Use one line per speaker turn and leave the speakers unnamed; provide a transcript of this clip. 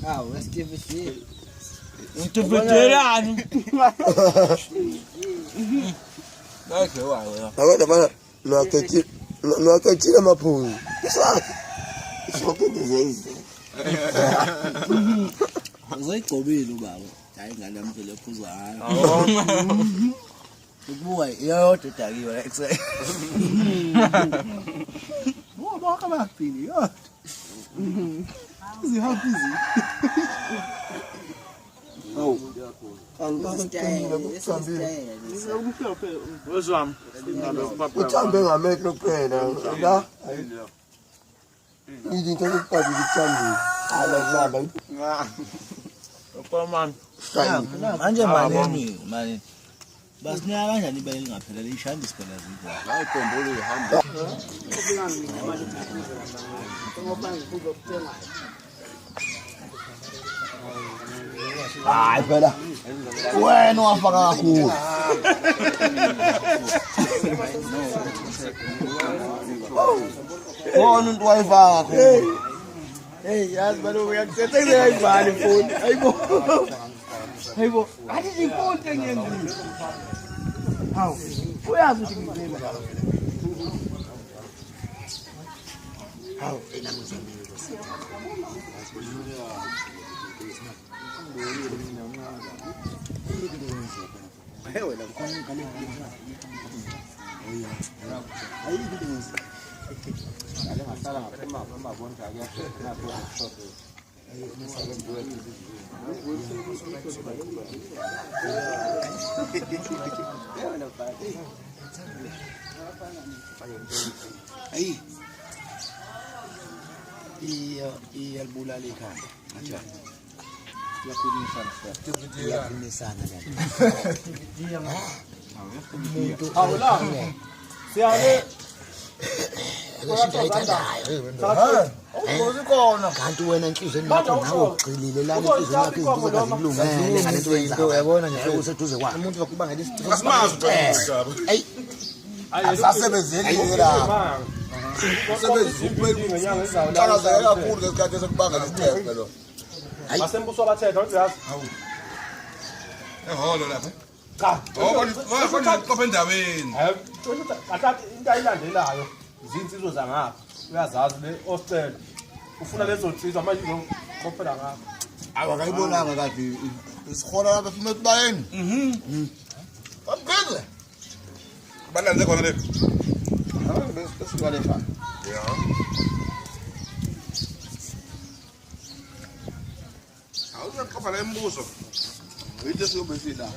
Ah, where's TV?
Ukuphekwa.
Agora bana no akachira mapunzi. Soke ndizezi.
Uzayigqobile ubaba. Hayi ingane yami phela ephuza hayi. Ukubuka iyodwa edakiwe ekuseni. Ngoba kabaphili yodwa. Zihambi izi.
Oh. Angibaqinile kuthambile.
Wezwami.
Uthambe ngamehlo kuphela. La. Izinto zokuqala zithambile. Alababa.
Manje manje basinika kanjani ibele lingaphelele ishanda isiphela zidla
Hayi igombolo ihamba.
Hayi phela. Wena wafaka kakhulu. Wona umuntu wayifaka kakhulu.
Hey, yazi balo uyakuthetha kuyayibhala ifoni. Hayibo. Hayibo. Athi ifoni engiyenzile. Hawu. Uyazi ukuthi ngizile la. Hawu, enamuza mina bese. Hewe la khona ngale. Ale ngasala ngaphuma bonke akuyashesha nakho short. Ayi. Iyalibulala ikhanda. Acha. Yakunisana la. Umuntu awula. Siyabe kanti wena enhlizweni yakho nawe ugcilile lana enhlizweni yakho izinto zazikulungele ngalento wenzayo uyabona nje useduze kwakhe umuntu wakubangela isipho
asimazi uqoqaba
hey asasebenzeli la
usebenzi uqala kakhulu ngesikhathi sokubangela isithephe lo
asembuso abathetha uthi yazi
eholo lapha
cha
qopha endaweni
athathi into ayilandelayo izinsizwe zangapha uyazazi le hostel ufuna lezo nsizwa manje uzoqophela ngapha
awakayibonanga kade isihola lapha funa ukubayeni abgeze balanze khona lepo
bese kwalefa
ya awuqopha la embuso uyithe siyobe sila